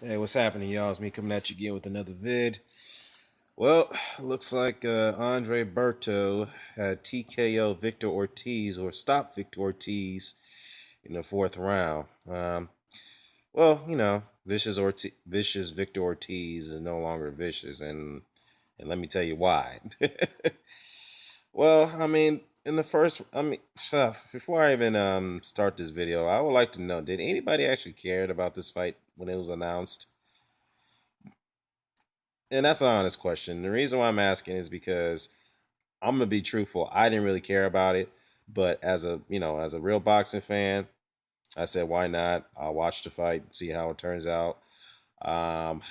Hey, what's happening, y'all? It's me coming at you again with another vid. Well, looks like Andre Berto had TKO Victor Ortiz or stopped Victor Ortiz in the fourth round. Vicious Victor Ortiz is no longer vicious, and let me tell you why. Well, I mean, in the first, I mean, before I even start this video, I would like to know: did anybody actually cared about this fight when it was announced? And that's an honest question. The reason why I'm asking is because I'm gonna be truthful. I didn't really care about it, but as a real boxing fan, I said, why not? I'll watch the fight, see how it turns out. Um,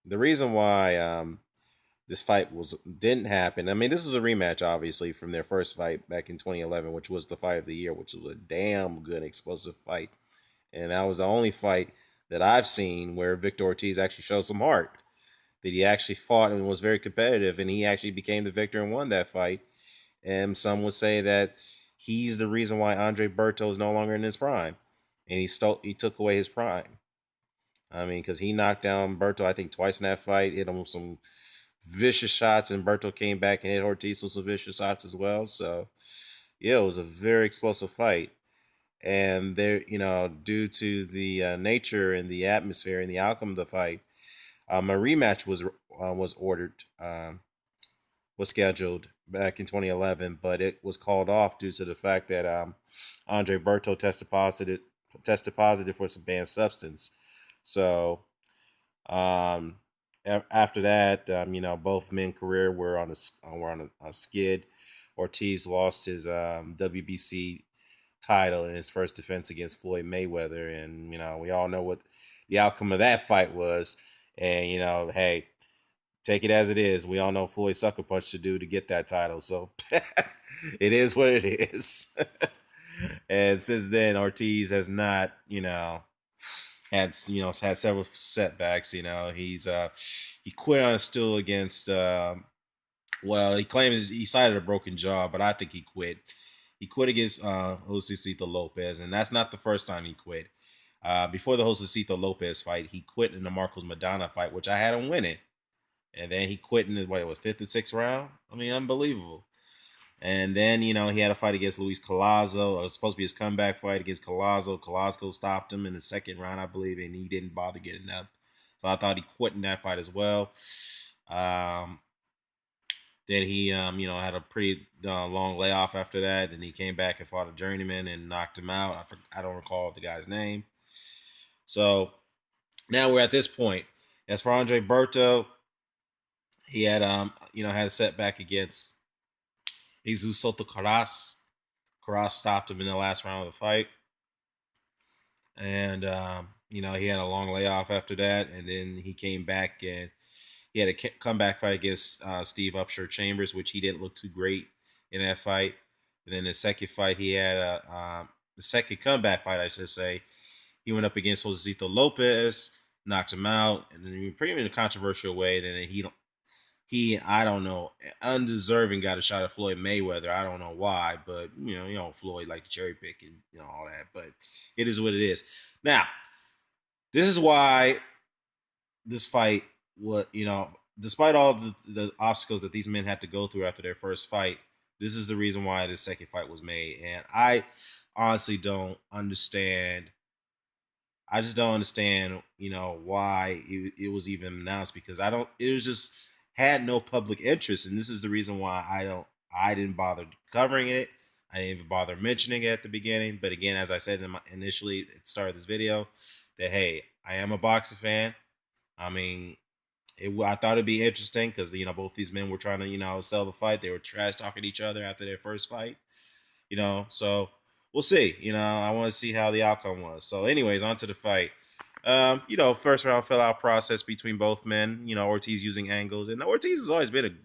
the reason why this fight was didn't happen. I mean, this was a rematch, obviously, from their first fight back in 2011, which was the fight of the year, which was a damn good explosive fight, and that was the only fight that I've seen where Victor Ortiz actually showed some heart, that he actually fought and was very competitive, and he actually became the victor and won that fight. And some would say that he's the reason why Andre Berto is no longer in his prime, and he took away his prime. I mean, because he knocked down Berto, I think, twice in that fight, hit him with some vicious shots, and Berto came back and hit Ortiz with some vicious shots as well. So yeah, it was a very explosive fight. And there, due to the nature and the atmosphere and the outcome of the fight, a rematch was ordered, was scheduled back in 2011, but it was called off due to the fact that Andre Berto tested positive for some banned substance. So um, after that, both men career were on a skid. Ortiz lost his WBC title in his first defense against Floyd Mayweather, and we all know what the outcome of that fight was. And hey, take it as it is. We all know Floyd sucker punch to do to get that title, so it is what it is. And since then, Ortiz has not, had several setbacks. He quit on a stool against. Well, he claims he cited a broken jaw, but I think he quit. He quit against Josecito Lopez, and that's not the first time he quit. Before the Josecito Lopez fight, he quit in the Marcos Madonna fight, which I had him winning, and then he quit in the what it was fifth and sixth round. I mean, unbelievable. And then he had a fight against Luis Collazo. It was supposed to be his comeback fight against Collazo. Collazo stopped him in the second round, I believe, and he didn't bother getting up. So I thought he quit in that fight as well. Um, then he had a pretty long layoff after that, and he came back and fought a journeyman and knocked him out. I don't recall the guy's name. So now we're at this point. As for Andre Berto, he had a setback against Jesus Soto Caras. Caras stopped him in the last round of the fight. And, he had a long layoff after that. And then he came back and he had a comeback fight against Steve Upshur Chambers, which he didn't look too great in that fight. And then the second fight, he had the second comeback fight, I should say. He went up against Josecito Lopez, knocked him out, and then pretty much in a controversial way. Then I don't know, undeserving got a shot at Floyd Mayweather. I don't know why, but Floyd like to cherry pick and all that. But it is what it is. Now, this is why this fight, despite all the obstacles that these men had to go through after their first fight, this is the reason why this second fight was made. And I honestly don't understand. I just don't understand, why it was even announced, because I don't. It was just had no public interest, and this is the reason why I didn't bother covering it. I didn't even bother mentioning it at the beginning. But again, as I said initially at the start of this video, that hey, I am a boxing fan. I mean, I thought it'd be interesting because both these men were trying to sell the fight. They were trash talking each other after their first fight. So we'll see. I want to see how the outcome was. So, anyways, on to the fight. First round fell out process between both men. Ortiz using angles, and Ortiz has always been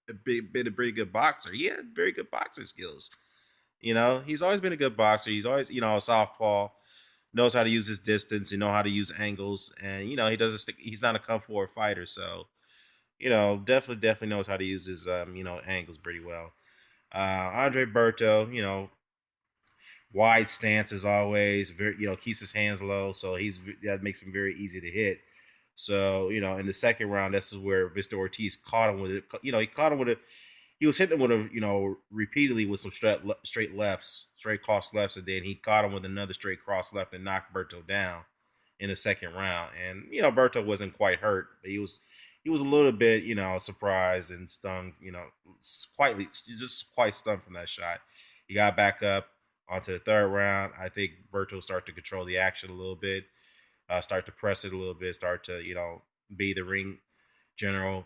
a pretty good boxer. He had very good boxing skills. He's always been a good boxer. He's always a southpaw, knows how to use his distance, how to use angles, and he doesn't stick. He's not a come forward fighter, so definitely knows how to use his angles pretty well. Andre Berto, wide stance as always. Very, keeps his hands low, so that makes him very easy to hit. So in the second round, this is where Victor Ortiz caught him with it. He caught him with it. He was hitting him with repeatedly with some straight lefts, straight cross lefts, and then he caught him with another straight cross left and knocked Berto down in the second round. And Berto wasn't quite hurt, but he was a little bit surprised and stung. Quite stunned from that shot. He got back up onto the third round. I think Berto started to control the action a little bit, start to press it a little bit, start to be the ring general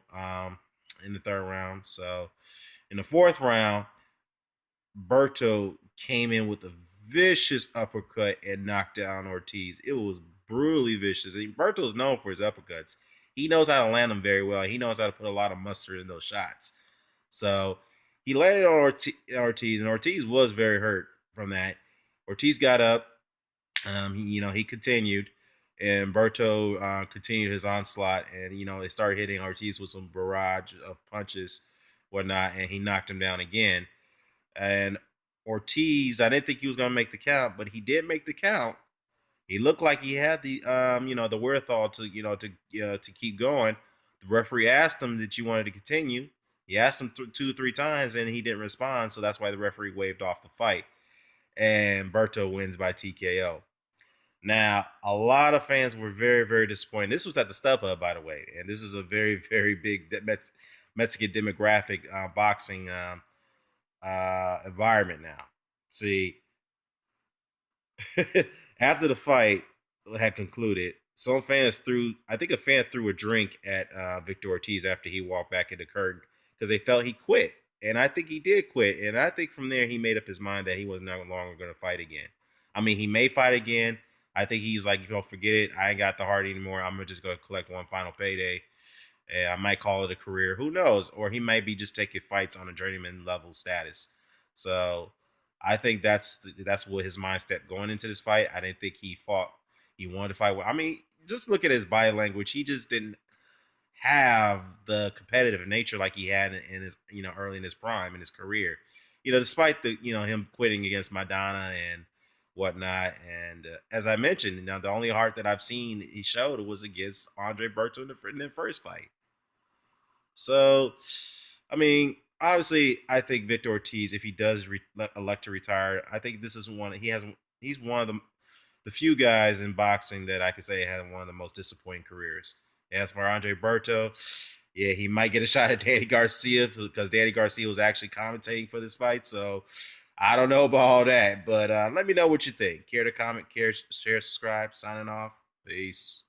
in the third round. So in the fourth round, Berto came in with a vicious uppercut and knocked down Ortiz. It was brutally vicious. And Berto is known for his uppercuts. He knows how to land them very well. He knows how to put a lot of mustard in those shots. So he landed on Ortiz, and Ortiz was very hurt from that. Ortiz got up. He continued, and Berto continued his onslaught, and they started hitting Ortiz with some barrage of punches, whatnot, and he knocked him down again. And Ortiz, I didn't think he was going to make the count, but he did make the count. He looked like he had the wherewithal to keep going. The referee asked him that you wanted to continue. He asked him 2 or 3 times, and he didn't respond. So that's why the referee waved off the fight, and Berto wins by TKO. Now, a lot of fans were very, very disappointed. This was at the StubHub, by the way, and this is a very, very big Mexican demographic boxing environment now. See, after the fight had concluded, some fans I think a fan threw a drink at Victor Ortiz after he walked back in the curtain because they felt he quit. And I think he did quit. And I think from there, he made up his mind that he was no longer going to fight again. I mean, he may fight again. I think he's like, forget it. I ain't got the heart anymore. I'm just going to collect one final payday. And I might call it a career. Who knows? Or he might be just taking fights on a journeyman level status. So I think that's what his mindset going into this fight. I didn't think he wanted to fight. I mean, just look at his body language. He just didn't have the competitive nature like he had in his early in his prime in his career. Despite the him quitting against Madonna and whatnot. And as I mentioned, the only heart that I've seen he showed was against Andre Berto in the first fight. So, I mean, obviously, I think Victor Ortiz, if he does elect to retire, I think this is he's one of the few guys in boxing that I could say had one of the most disappointing careers. As for Andre Berto, yeah, he might get a shot at Danny Garcia because Danny Garcia was actually commentating for this fight. So I don't know about all that, but let me know what you think. Care to comment, share, subscribe. Signing off. Peace.